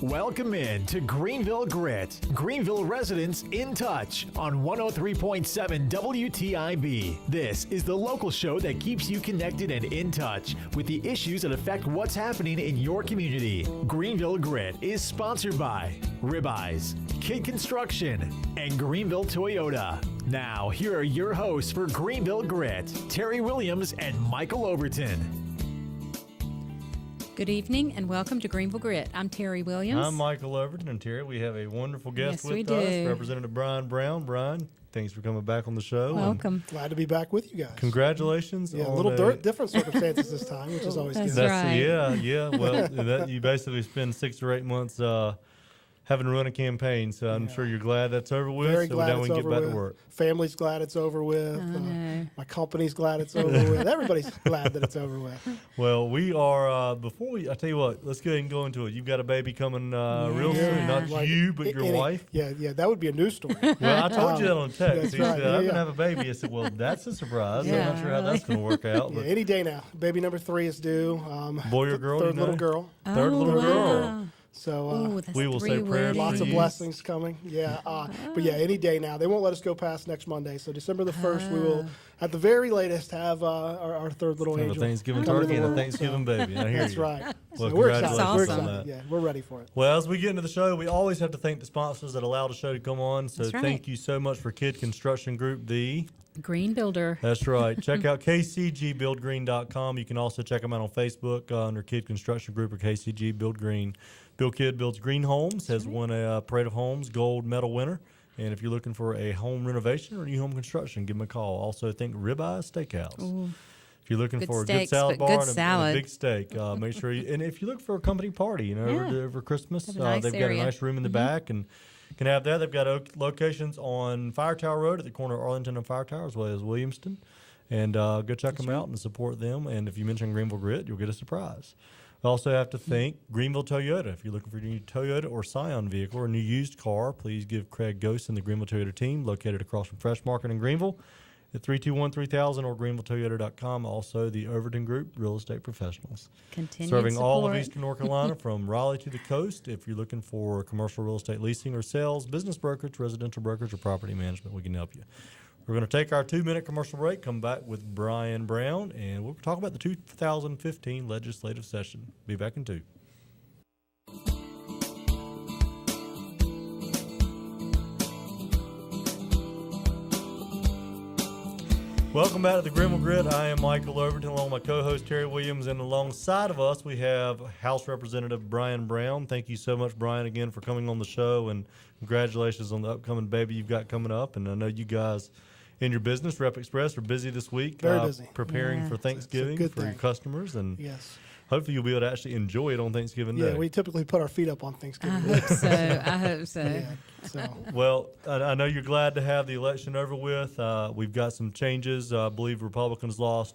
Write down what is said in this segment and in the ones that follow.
Welcome in to Greenville Grit, Greenville residents in touch on 103.7 WTIB. This is the local show that keeps you connected and in touch with the issues that affect what's happening in your community. Greenville Grit is sponsored by Ribeyes, Kid Construction, and Greenville Toyota. Now, here are your hosts for Greenville Grit, Terry Williams and Michael Overton. Good evening and welcome to Greenville Grit. I'm Terry Williams. I'm Michael Overton, and Terry, we have a wonderful guest with us, Representative Brian Brown. Brian, thanks for coming back on the show. Welcome. Glad to be back with you guys. Congratulations. Yeah, a little different circumstances this time, which is always good. Right. Yeah. Well, you basically spend 6 or 8 months having to run a campaign, so I'm sure you're glad that's over with. Very so glad now we it's can get over back with. to work. Family's glad it's over with. My company's glad it's over with. Everybody's glad that it's over with. Well, we are, I tell you what, let's go ahead and go into it. You've got a baby coming real soon. Not Like, you, but your wife. Yeah, that would be a news story. Well, I told you that on text. That's He right. said, I'm going to have a baby. I said, well, that's a surprise. I'm not sure how that's going to work out. Yeah, But any day now. Baby number 3 is due. boy or girl? Third little girl. Third little girl. So we will say prayers. lots of you. blessings coming. Yeah. But yeah, any day now. They won't let us go past next Monday. So December the 1st, we will, at the very latest, have our third little Kind angel. of a Thanksgiving come turkey into the and a world. Thanksgiving baby. I hear That's you. right. Well, So we're excited. congratulations We're on excited. that. Yeah, we're ready for it. Well, as we get into the show, we always have to thank the sponsors that allow the show to come on. So That's right. thank you so much for Kid Construction Group, the Green Builder. That's right. Check out kcgbuildgreen.com. You can also check them out on Facebook under Kid Construction Group or KCG Build Green. Bill Kidd Builds Green Homes, has won a Parade of Homes Gold Medal winner. And if you're looking for a home renovation or new home construction, give them a call. Also, think Ribeye Steakhouse. Ooh. If you're looking Good for a steaks, good salad but bar good and salad. a big steak, make sure you. And if you look for a company party, over Christmas, Have a nice they've got area. a nice room in the back and can have that. They've got locations on Fire Tower Road at the corner of Arlington and Fire Tower, as well as Williamston. And go check them out and support them. And if you mention Greenville Grit, you'll get a surprise. I also have to thank Greenville Toyota. If you're looking for a new Toyota or Scion vehicle or a new used car, please give Craig Ghost and the Greenville Toyota team, located across from Fresh Market in Greenville, at 321-3000 or greenvilletoyota.com. Also, the Overton Group, Real Estate Professionals. Continued Serving support. all of Eastern North Carolina from Raleigh to the coast. If you're looking for commercial real estate leasing or sales, business brokerage, residential brokerage, or property management, we can help you. We're going to take our 2-minute commercial break, come back with Brian Brown, and we'll talk about the 2015 legislative session. Be back in 2. Welcome back to the Greenville Grit. I am Michael Overton, along with my co-host Terry Williams, and alongside of us we have House Representative Brian Brown. Thank you so much, Brian, again for coming on the show, and congratulations on the upcoming baby you've got coming up. And I know you guys in your business, Rep Express, are busy this week, Very busy. preparing for Thanksgiving good for your thing. customers, and Yes. hopefully you'll be able to actually enjoy it on Thanksgiving Day. Yeah, we typically put our feet up on I Thanksgiving. hope so. I hope so. Yeah. So Well, I know you're glad to have the election over with. We've got some changes. I believe Republicans lost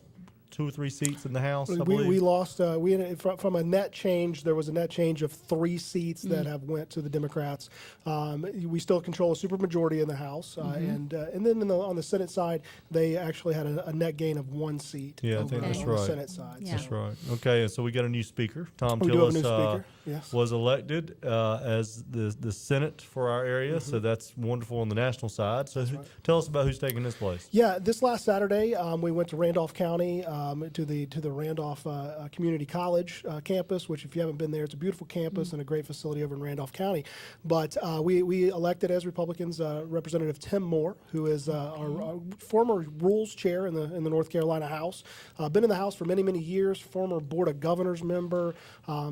2 or 3 seats in the House, I believe. we lost. We from a net change. There was a net change of 3 seats that have went to the Democrats. We still control a supermajority in the House, and then on the Senate side, they actually had a net gain of 1 seat. Yeah, I think that's on right. the Senate side. Yeah. That's right. Okay, so we got a new speaker. Tom We do have a new Tillis speaker, yes. was elected as the Senate for our area, so that's wonderful on the national side. So tell us about who's taking this place. Yeah, this last Saturday, we went to Randolph County to the Randolph Community College campus, which if you haven't been there, it's a beautiful campus and a great facility over in Randolph County. But we elected as Republicans Representative Tim Moore, who is our former Rules Chair in the North Carolina House. Been in the House for many, many years, former Board of Governors member.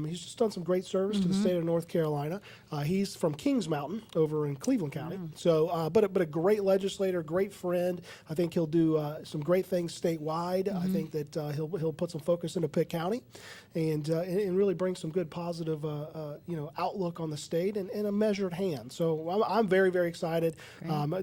He's just done some great service to the state of North Carolina. He's from Kings Mountain over in Cleveland County. So, but a great legislator, great friend. I think he'll do some great things statewide. I think that he'll put some focus into Pitt County, and really bring some good positive outlook on the state and a measured hand. So I'm very, very excited.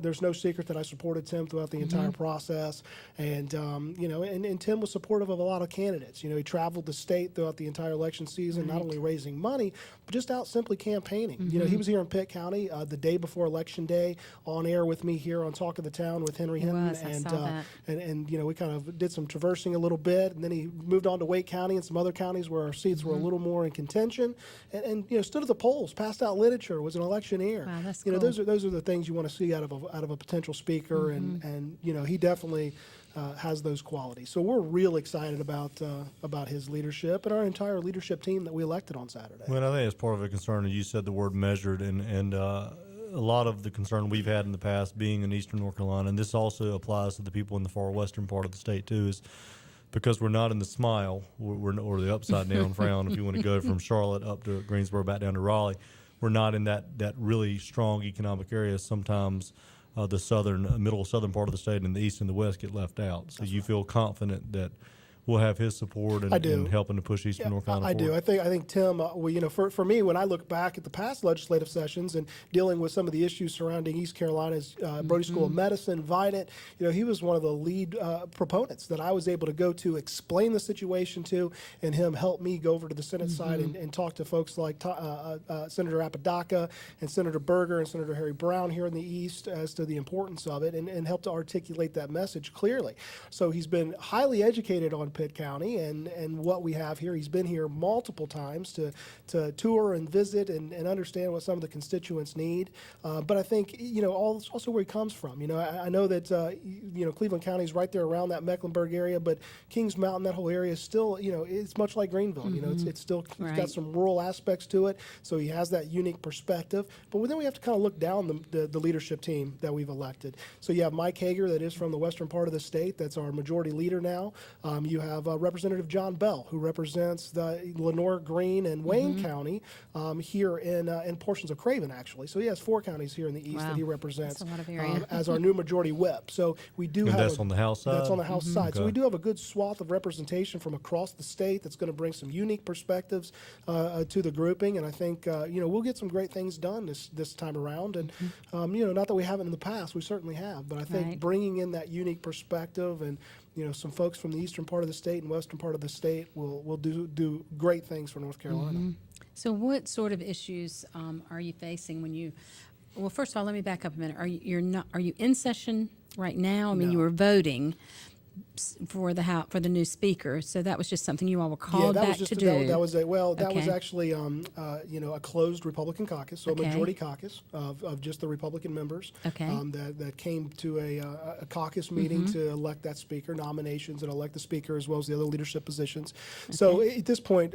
There's no secret that I supported Tim throughout the entire process, and and Tim was supportive of a lot of candidates. He traveled the state throughout the entire election season, not only raising money, but just out simply campaigning. He was here in Pitt County the day before Election Day, on air with me here on Talk of the Town with Henry Hinton, was. I saw that. and we kind of did some traversing a little little bit, and then he moved on to Wake County and some other counties where our seats were a little more in contention, and stood at the polls, passed out literature, was an electioneer. Wow, that's cool. cool. Those are the things you want to see out of a potential speaker, and he definitely has those qualities. So we're real excited about his leadership and our entire leadership team that we elected on Saturday. Well, I think it's part of a concern, as you said, the word measured, and a lot of the concern we've had in the past being in eastern North Carolina, and this also applies to the people in the far western part of the state too, is because we're not in the smile or the upside down frown, if you want to go from Charlotte up to Greensboro back down to Raleigh, we're not in that really strong economic area. Sometimes the middle southern part of the state and the east and the west get left out. So you feel confident that we'll have his support in helping to push Eastern North Carolina forward. I do. I think Tim, for me, when I look back at the past legislative sessions and dealing with some of the issues surrounding East Carolina's Brody School of Medicine, Vidant, he was one of the lead proponents that I was able to go to explain the situation to, and him help me go over to the Senate side and talk to folks like Senator Apodaca and Senator Berger and Senator Harry Brown here in the East as to the importance of it, and help to articulate that message clearly. So he's been highly educated on Pitt County and what we have here. He's been here multiple times to tour and visit and understand what some of the constituents need. But I think, also where he comes from. I know that, Cleveland County is right there around that Mecklenburg area, but Kings Mountain, that whole area is still, it's much like Greenville. It's still it's got some rural aspects to it. So he has that unique perspective. But then we have to kind of look down the leadership team that we've elected. So you have Mike Hager, that is from the western part of the state. That's our majority leader now. You have Representative John Bell, who represents the Lenoir, Greene, and Wayne County here in portions of Craven, actually. So he has 4 counties here in the east that he represents That's a lot of area. as our new majority whip. So we do have that's on the House side? That's on the House side. So Okay. we do have a good swath of representation from across the state that's going to bring some unique perspectives to the grouping. And I think we'll get some great things done this time around. And not that we haven't in the past, we certainly have. But I think bringing in that unique perspective and some folks from the eastern part of the state and western part of the state will do great things for North Carolina. So what sort of issues are you facing when you? Well, first of all, let me back up a minute. Are you in session right now? I mean, you were voting for the new speaker, so that was just something you all were called back to do. That was actually a closed Republican caucus, so a majority caucus of just the Republican members that came to a caucus meeting to elect that speaker, nominations, and elect the speaker as well as the other leadership positions. So at this point,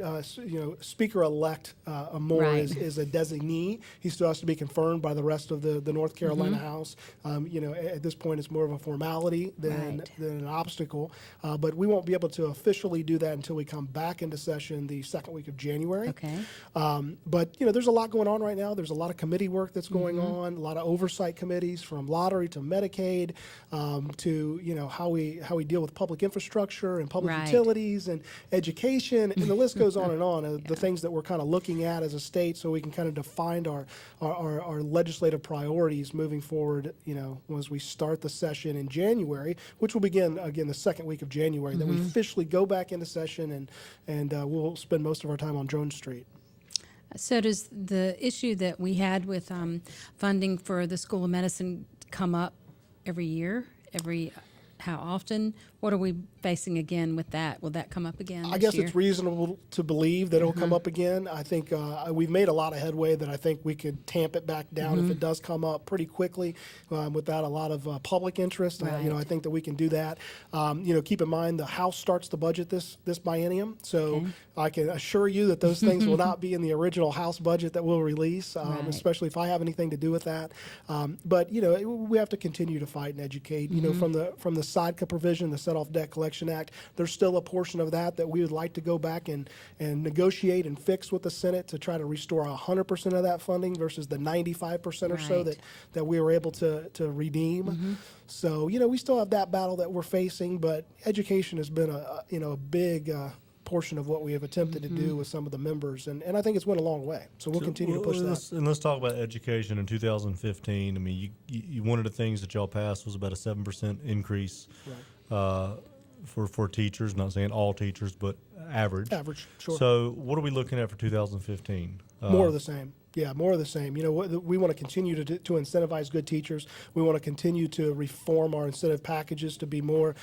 Speaker-elect Moore is a designee. He still has to be confirmed by the rest of the North Carolina House. At this point, it's more of a formality than an obstacle. But we won't be able to officially do that until we come back into session the second week of January. Okay. But there's a lot going on right now. There's a lot of committee work that's going on, a lot of oversight committees from lottery to Medicaid to how we deal with public infrastructure and public utilities and education, and the list goes on and on of the things that we're kind of looking at as a state, so we can kind of define our legislative priorities moving forward. As we start the session in January, which will begin again the second week of January, that we officially go back into session, and we'll spend most of our time on Jones Street. So does the issue that we had with funding for the School of Medicine come up every year? How often? What are we facing again with that? Will that come up again this I guess year? it's reasonable to believe that it'll come up again. I think we've made a lot of headway that I think we could tamp it back down if it does come up pretty quickly without a lot of public interest. I think that we can do that. Keep in mind the House starts the budget this biennium, so I can assure you that those things will not be in the original House budget that we'll release, especially if I have anything to do with that. But we have to continue to fight and educate. From the SIDCA provision, the Set Off Debt Collection Act, there's still a portion of that we would like to go back and negotiate and fix with the Senate to try to restore 100% of that funding versus the 95% or so that we were able to redeem. So we still have that battle that we're facing, but education has been a big portion of what we have attempted to do with some of the members, and I think it's went a long way. So we'll continue to push that. And let's talk about education in 2015. I mean, you one of the things that y'all passed was about a 7% increase for teachers. Not saying all teachers, but average. Average, sure. So what are we looking at for 2015? More of the same. Yeah, more of the same. You know, we want to continue to incentivize good teachers. We want to continue to reform our incentive packages to be more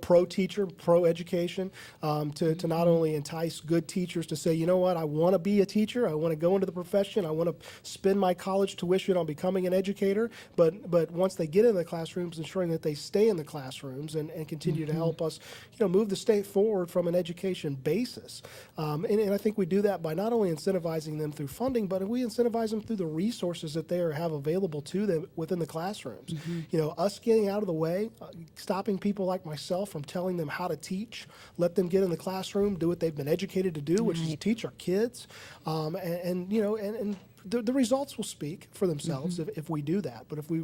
pro-teacher, pro-education, to not only entice good teachers to say, you know what, I want to be a teacher, I want to go into the profession, I want to spend my college tuition on becoming an educator, but once they get in the classrooms, ensuring that they stay in the classrooms and continue to help us, you know, move the state forward from an education basis. And I think we do that by not only incentivizing them through funding, but we incentivize them through the resources that they have available to them within the classrooms. You know, us getting out of the way, stopping people like myself from telling them how to teach, let them get in the classroom, do what they've been educated to do, which is teach our kids. And you know, and the results will speak for themselves if we do that. But if we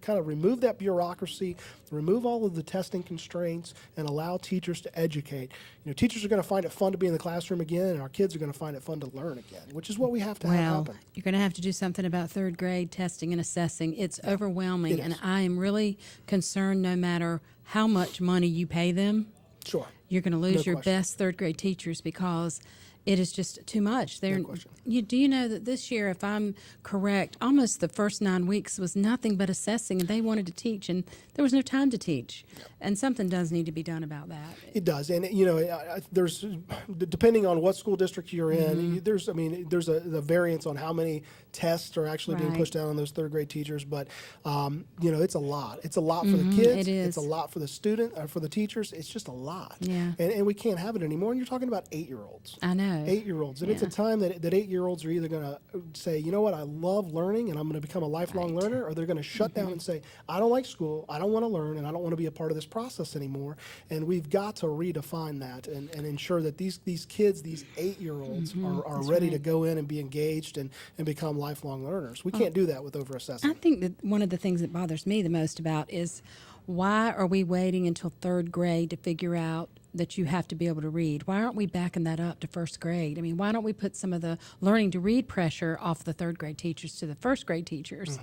kind of remove that bureaucracy, remove all of the testing constraints, and allow teachers to educate, you know, teachers are going to find it fun to be in the classroom again, and our kids are going to find it fun to learn again, which is what we have to have happen. You're going to have to do something about third grade testing and assessing. It's overwhelming, and I am really concerned no matter how much money you pay them, Sure. you're going to lose your question. best third grade teachers because it is just too much. No question. Do you know that this year, if I'm correct, almost the first 9 weeks was nothing but assessing, and they wanted to teach, and there was no time to teach. And something does need to be done about that. It does, and you know, there's depending on what school district you're in, there's the variance on how many tests are actually being pushed down on those third grade teachers. But you know, it's a lot. It's a lot for the kids. It is. It's a lot for the student, for the teachers. It's just a lot. Yeah. And we can't have it anymore. And you're talking about 8-year-olds. I know. 8-year-olds, and it's a time that 8-year-olds are either going to say, you know what, I love learning, and I'm going to become a lifelong learner, or they're going to shut down and say, I don't like school, I don't want to learn, and I don't want to be a part of this process anymore. And we've got to redefine that and ensure that these kids, these 8-year-olds, are ready to go in and be engaged and become lifelong learners. We can't do that with over-assessing. I think that one of the things that bothers me the most about is why are we waiting until third grade to figure out that you have to be able to read? Why aren't we backing that up to first grade? I mean, why don't we put some of the learning to read pressure off the third grade teachers to the first grade teachers?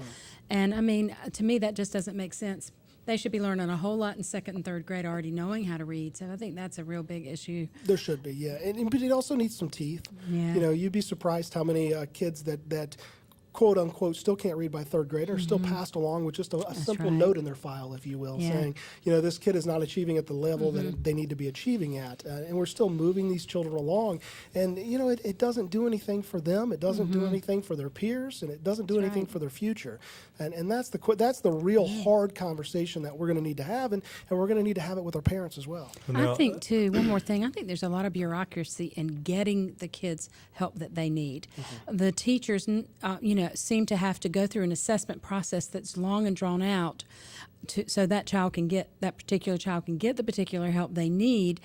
And I mean, to me, that just doesn't make sense. They should be learning a whole lot in second and third grade already knowing how to read. So I think that's a real big issue. There should be, yeah. But it also needs some teeth. Yeah. You know, you'd be surprised how many kids that quote unquote still can't read by third grade are still passed along with just a simple right. note in their file, if you will, Yeah. saying, you know, this kid is not achieving at the level that they need to be achieving at. And we're still moving these children along. And, you know, it doesn't do anything for them. It doesn't do anything for their peers, and it doesn't do anything for their future. And that's the real hard conversation that we're going to need to have, and we're going to need to have it with our parents as well. I think, too, one more thing, I think there's a lot of bureaucracy in getting the kids help that they need. The teachers, you know, seem to have to go through an assessment process that's long and drawn out so that particular child can get the particular help they need,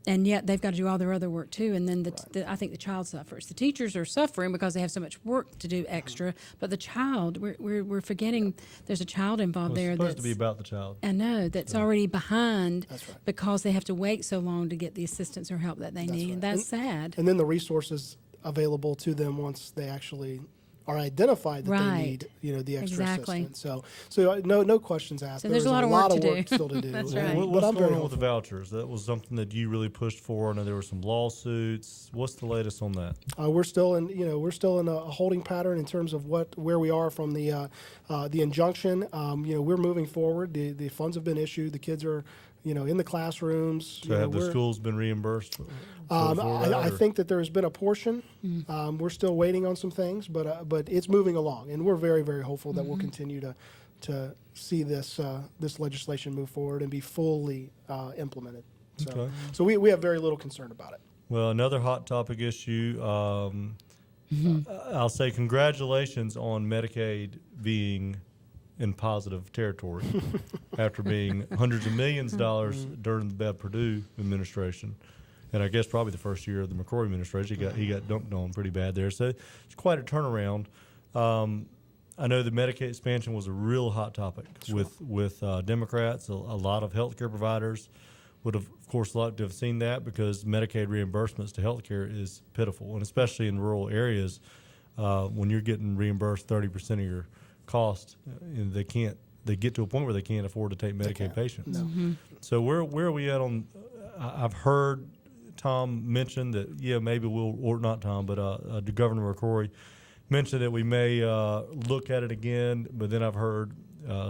and yet they've got to do all their other work too. And then I think the child suffers. The teachers are suffering because they have so much work to do extra, but the child, we're forgetting there's a child involved there. It's supposed to be about the child. I know, that's already behind That's right. because they have to wait so long to get the assistance or help that they need. right. And that's sad. And then the resources available to them once they actually are identified that they Right. need, you know, the extra Exactly. assistance. So no questions asked. So there's a lot of work to do. still to do. That's And- right. What- But What's I'm very going on with the hopeful. vouchers? That was something that you really pushed for. I know there were some lawsuits. What's the latest on that? We're still in a holding pattern in terms of where we are from the injunction. You know, we're moving forward. The funds have been issued. The kids are, you know, in the classrooms. So have the schools been reimbursed? I think that there has been a portion. We're still waiting on some things, but it's moving along, and we're very, very hopeful that we'll continue to see this legislation move forward and be fully implemented. So, Okay. so we have very little concern about it. Well, another hot topic issue. I'll say congratulations on Medicaid being in positive territory after being hundreds of millions of dollars during the Bev Perdue administration. And I guess probably the first year of the McCrory administration, he got dumped on pretty bad there. So it's quite a turnaround. I know the Medicaid expansion was a real hot topic with Democrats. A lot of healthcare providers would have, of course, liked to have seen that because Medicaid reimbursements to healthcare is pitiful, and especially in rural areas, when you're getting reimbursed 30% of your cost, they get to a point where they can't afford to take Medicaid patients. So where are we at on? I've heard Tom mention that maybe we'll, or not Tom, but Governor McCrory mentioned that we may look at it again, but then I've heard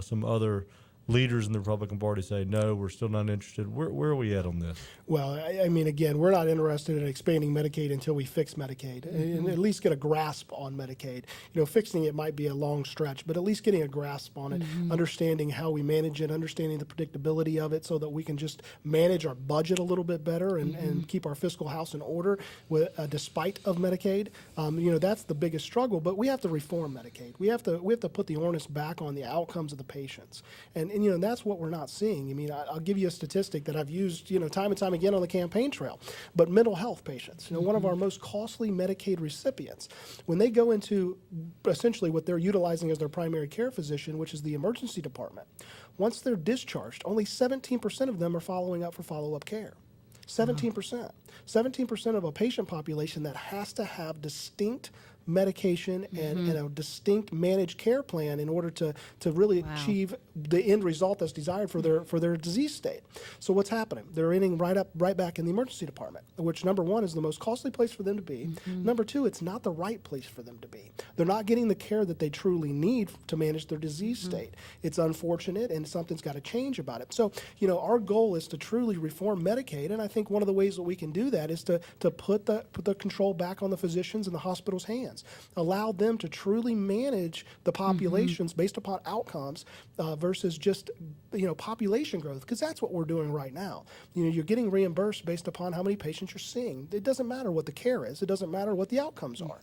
some other leaders in the Republican Party say, no, we're still not interested. Where are we at on this? Well, I mean, again, we're not interested in expanding Medicaid until we fix Medicaid and at least get a grasp on Medicaid. You know, fixing it might be a long stretch, but at least getting a grasp on it, understanding how we manage it, understanding the predictability of it so that we can just manage our budget a little bit better and keep our fiscal house in order with, despite of Medicaid. You know, that's the biggest struggle, but we have to reform Medicaid. We have to put the onus back on the outcomes of the patients. And you know, that's what we're not seeing. I mean, I'll give you a statistic that I've used, you know, time and time again on the campaign trail. But mental health patients, you know, one of our most costly Medicaid recipients, when they go into essentially what they're utilizing as their primary care physician, which is the emergency department, once they're discharged, only 17% of them are following up for follow-up care. 17%. 17% of a patient population that has to have distinct medication and a distinct managed care plan in order to really achieve the end result that's desired for their disease state. So what's happening? They're ending right back in the emergency department, which number one is the most costly place for them to be. Number two, it's not the right place for them to be. They're not getting the care that they truly need to manage their disease state. It's unfortunate, and something's got to change about it. So, you know, our goal is to truly reform Medicaid, and I think one of the ways that we can do that is to put the control back on the physicians and the hospital's hands. Allow them to truly manage the populations based upon outcomes versus just, you know, population growth, because that's what we're doing right now. You know, you're getting reimbursed based upon how many patients you're seeing. It doesn't matter what the care is. It doesn't matter what the outcomes are.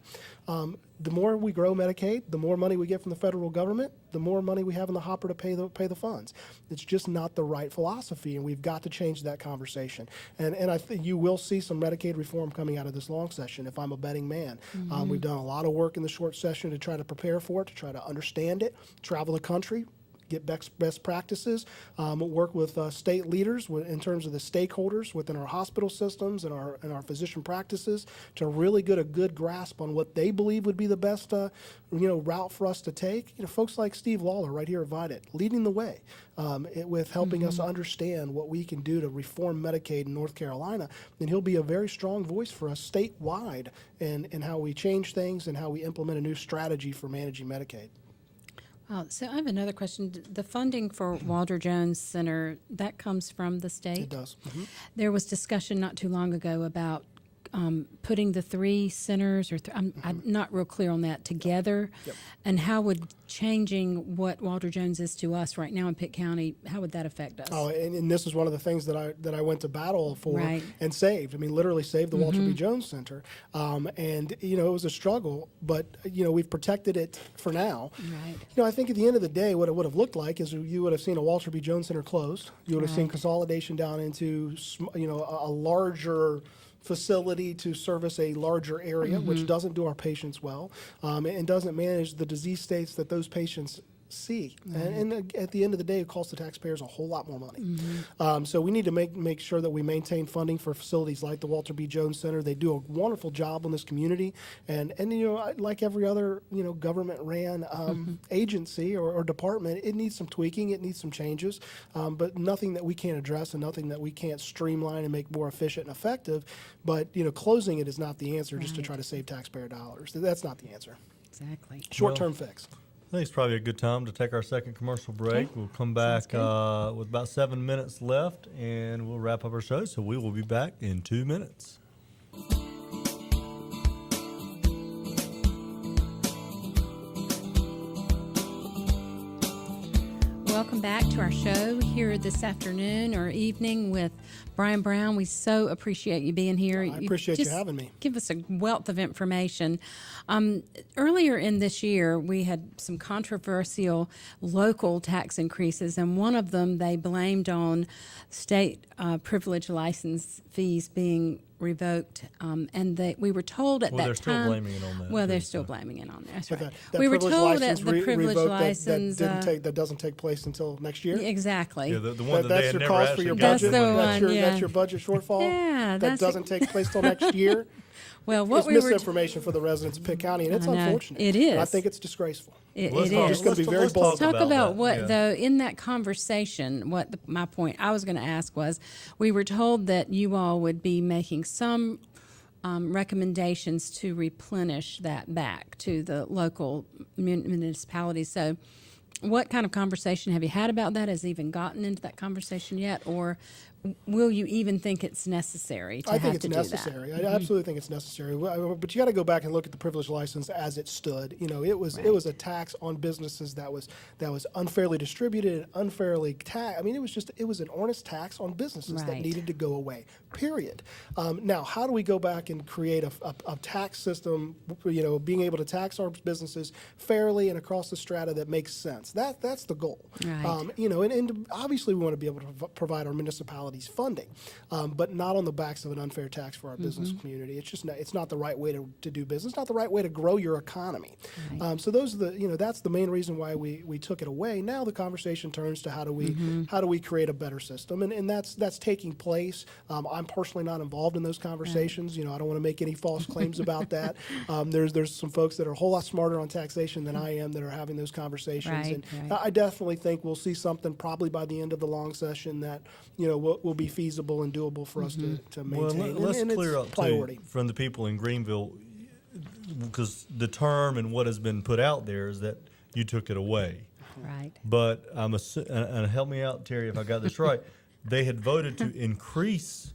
The more we grow Medicaid, the more money we get from the federal government, the more money we have in the hopper to pay the funds. It's just not the right philosophy, and we've got to change that conversation. And I think you will see some Medicaid reform coming out of this long session, if I'm a betting man. We've done a lot of work in the short session to try to prepare for it, to try to understand it, travel the country, get best practices, work with state leaders in terms of the stakeholders within our hospital systems and our physician practices to really get a good grasp on what they believe would be the best route for us to take. You know, folks like Steve Lawler right here at Vidant leading the way with helping us understand what we can do to reform Medicaid in North Carolina, and he'll be a very strong voice for us statewide in how we change things and how we implement a new strategy for managing Medicaid. So I have another question. The funding for Walter Jones Center, that comes from the state? It does. There was discussion not too long ago about putting the three centers, I'm not real clear on that, together. And how would changing what Walter Jones is to us right now in Pitt County, how would that affect us? Oh, and this is one of the things that I went to battle for and saved. I mean, literally saved the Walter B. Jones Center. And, you know, it was a struggle, but, you know, we've protected it for now. You know, I think at the end of the day, what it would have looked like is you would have seen a Walter B. Jones Center closed. You would have seen consolidation down into, you know, a larger facility to service a larger area, which doesn't do our patients well, and doesn't manage the disease states that those patients see. And at the end of the day, it costs the taxpayers a whole lot more money. So we need to make sure that we maintain funding for facilities like the Walter B. Jones Center. They do a wonderful job in this community, and you know, like every other, you know, government ran agency or department, it needs some tweaking, it needs some changes, but nothing that we can't address and nothing that we can't streamline and make more efficient and effective. But, you know, closing it is not the answer just to try to save taxpayer dollars. That's not the answer. Exactly. Short-term fix. I think it's probably a good time to take our second commercial break. We'll come back with about 7 minutes left, and we'll wrap up our show. So we will be back in 2 minutes. Welcome back to our show here this afternoon or evening with Brian Brown. We so appreciate you being here. I appreciate you having me. Give us a wealth of information. Earlier in this year, we had some controversial local tax increases, and one of them they blamed on state privilege license fees being revoked, and we were told at that time. They're still blaming it on that. Well, they're still blaming it on that. That's right. That we were privilege told license that the privilege license that doesn't take place until next year. Exactly. Yeah, the one that they that's had your never cost for your actually budget. That's the one, That's your budget shortfall. Yeah, that doesn't take place till next year. Well, what it's we misinformation for the residents of Pitt County, and it's unfortunate. It is. And I think it's disgraceful. It Let's is. talk- Just gonna be let's- very let's bold. talk Talk about that. what, Yeah. though, in that conversation, my point I was going to ask was, we were told that you all would be making some recommendations to replenish that back to the local municipalities. So what kind of conversation have you had about that? Has it even gotten into that conversation yet? Or will you even think it's necessary to I have think it's to do necessary. that? I absolutely think it's necessary. But you got to go back and look at the privilege license as it stood. You know, it was a tax on businesses that was unfairly distributed, unfairly taxed. I mean, it was an honest tax on businesses that Right. needed to go away. Period. Now, how do we go back and create a tax system? You know, being able to tax our businesses fairly and across the strata that makes sense. That's the goal. Right. You know, and obviously we want to be able to provide our municipalities funding, but not on the backs of an unfair tax for our business community. It's just it's not the right way to do business, not the right way to grow your economy. Right. So those are that's the main reason why we took it away. Now the conversation turns to how do we create a better system, and that's taking place. I'm personally not involved in those conversations. You know, I don't want to make any false claims about that. There's some folks that are a whole lot smarter on taxation than I am that are having those conversations, Right, and right. I definitely think we'll see something probably by the end of the long session that will be feasible and doable for us to Well, maintain. let's and clear it's up priority. too from the people in Greenville, because the term and what has been put out there is that you took it away. Right. But and help me out, Terry, if I got this right. They had voted to increase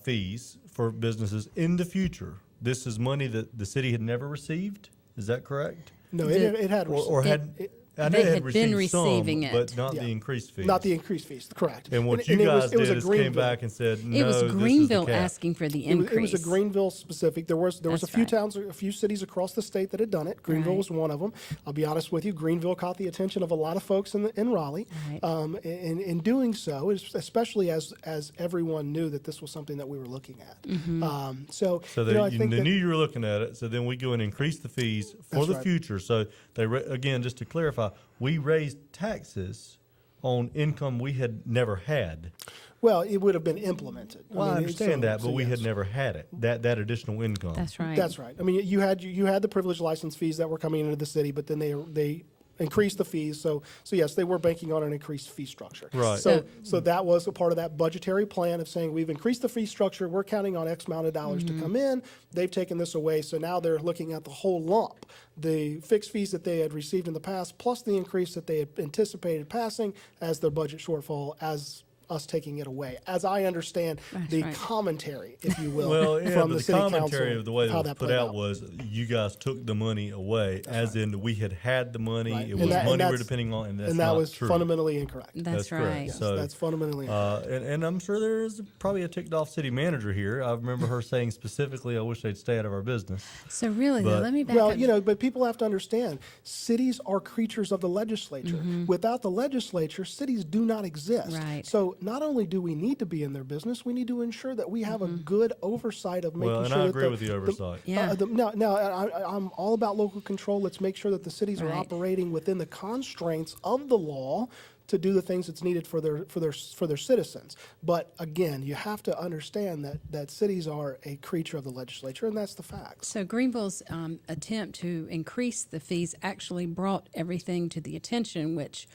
fees for businesses in the future. This is money that the city had never received. Is that correct? No, The- it had Or had I know they it had had been received some, receiving it. but not Yeah. the increased fees. not the increased fees, correct. And what you it guys was a did is came Greenville. back and said, no, It was this is the Greenville cap. asking for the It was increase. a Greenville specific. There was a That's few right. towns, a few cities across the state that had done it. Greenville Right. was one of them. I'll be honest with you. Greenville caught the attention of a lot of folks in Raleigh. Right. In doing so, especially as everyone knew that this was something that we were looking at. Mm-hmm. So I think they that, knew you were looking at it. So then we go and increase the fees for That's the right. future. So again, just to clarify, we raised taxes on income we had never had. well, it would have been implemented. Well, I mean, understand that, but we yes. had never had it. That additional income. That's right. That's right. I mean, you had the privilege license fees that were coming into the city, but then they increased the fees. So yes, they were banking on an increased fee structure. Right. So that was a part of that budgetary plan of saying we've increased the fee structure. We're counting on X amount of dollars to come in. They've taken this away. So now they're looking at the whole lump, the fixed fees that they had received in the past, plus the increase that they had anticipated passing as their budget shortfall, as us taking it away, as I understand That's the right. commentary, if you will, Well, yeah, from but the the city commentary council, of the way how that was put played out was you guys took the money away, as in we had the money. Right. It And was that- and money we're that's- depending on, and that's and that not was true. fundamentally incorrect. That's correct. right. Yes, So, that's fundamentally incorrect. And I'm sure there is probably a ticked off city manager here. I remember her saying specifically, I wish they'd stay out of our business. So really, though, But- let me back Well, up. but people have to understand, cities are creatures of the legislature. Without the legislature, cities do not exist. Right. So not only do we need to be in their business, we need to ensure that we have a good oversight of making Well, and sure I that agree with the oversight. Yeah. I'm all about local control. Let's make sure that the cities are Right. operating within the constraints of the law to do the things that's needed for their citizens. But again, you have to understand that cities are a creature of the legislature, and that's the facts. So Greenville's attempt to increase the fees actually brought everything to the attention, which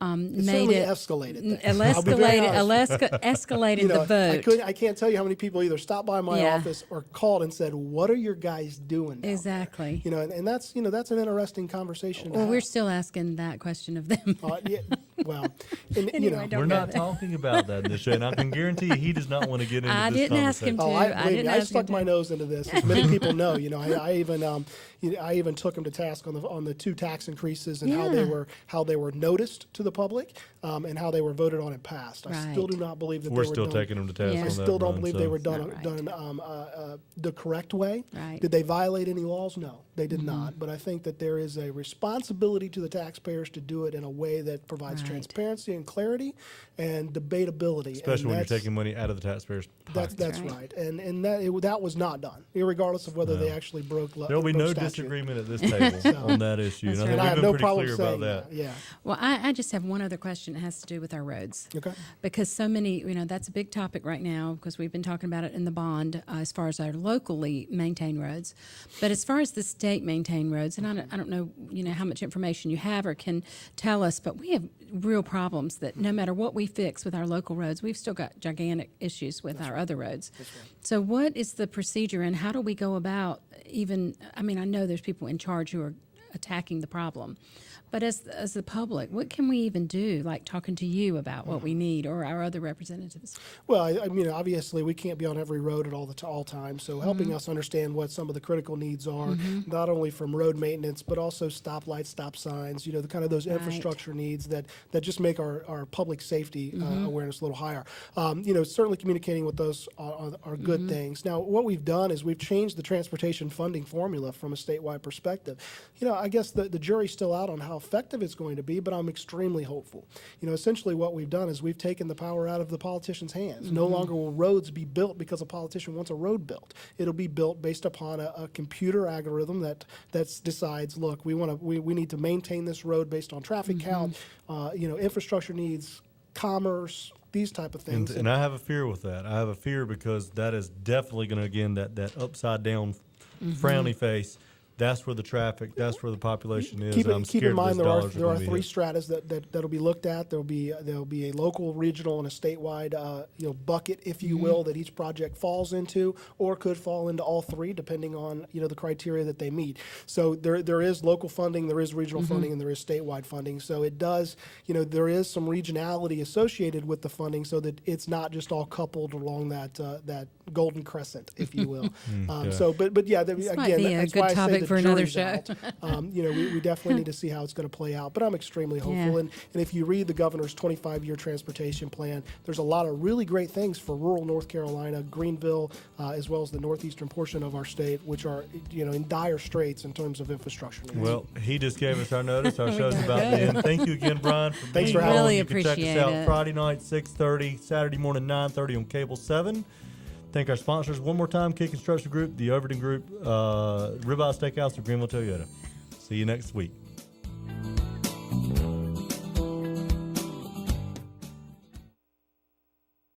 made certainly it escalated things. I'll be very escalated the vote. I can't tell you how many people either stopped by my Yeah. office or called and said, "What are your guys doing?" down there?" Exactly. And that's that's an interesting conversation. to Well, we're have. still asking that question of them. Yeah, well, and, Anyway, don't We're go not there. talking about that in this show, and I can guarantee you he does not want to get into I this didn't ask him conversation. to. I, I believe didn't me, I ask stuck him my to. nose into this. As many people know, I even took them to task on the two tax increases and Yeah. how they were noticed to the public, and how they were voted on and passed. I still Right. do not believe that We're they were still done. taking him to task Yeah. on I that. still don't Ron, believe so- they were Not done right. the correct way. Right. Did they violate any laws? No, they did not. But I think that there is a responsibility to the tataxpayers to do it in a way that provides Right. transparency and clarity and debatability. Especially and when you're that's- taking money out of the taxpayers' pockets. That's right. right, and that was not done, regardless of whether they actually broke. There'll be no statute. disagreement at this table on that issue, and I right. think And I we've have been no pretty problem clear about saying that. that. Yeah. Well, I just have one other question. It has to do with our roads. Okay. Because so many, that's a big topic right now because we've been talking about it in the bond as far as our locally maintained roads. But as far as the state state maintained roads, and I don't know, how much information you have or can tell us, but we have real problems that no matter what we fix with our local roads, we've still got gigantic issues with our other roads. So what is the procedure, and how do we go about I know there's people in charge who are attacking the problem, but as the public, what can we even do, like talking to you about what we need or our other representatives? Well, I mean, obviously, we can't be on every road at all times. So helping us understand what some of the critical needs are, not only from road maintenance, but also stoplights, stop signs, the kind of those infrastructure needs that just make our public safety awareness a little higher. Certainly communicating with those are good things. Now, what we've done is we've changed the transportation funding formula from a statewide perspective. I guess the jury's still out on how effective it's going to be, but I'm extremely hopeful. Essentially what we've done is we've taken the power out of the politicians' hands. No longer will roads be built because a politician wants a road built. It'll be built based upon a computer algorithm that decides, look, we need to maintain this road based on traffic count, infrastructure needs, commerce, these type of things. And I have a fear with that. I have a fear because that is definitely going to, again, that upside down frowny face. That's where the traffic, that's where the population is. Keep in mind there are three hit. stratas that'll be looked at. There'll be a local, regional, and a statewide bucket, if you will, that each project falls into, or could fall into all three, depending on the criteria that they meet. So there is local funding, there is regional funding, and there is statewide funding. So it does, there is some regionality associated with the funding, so that it's not just all coupled along that golden crescent, if you will. But yeah, This again, might be a that's good why I say topic the for another jury's show. out. We definitely need to see how it's going to play out, but I'm extremely hopeful. Yeah. And if you read the governor's 25-year transportation plan, there's a lot of really great things for rural North Carolina, Greenville, as well as the northeastern portion of our state, which are in dire straits in terms of infrastructure needs. Well, he just gave us our notice. Our show's about to end. Thank you again, Brian, for Thanks being for having on. me. You can check Appreciate us out it. Friday night, 6:30, Saturday morning, 9:30 on Cable 7. Thank our sponsors one more time: Key Construction Group, the Overton Group, Ribeye Steakhouse, and Greenville Toyota. See you next week.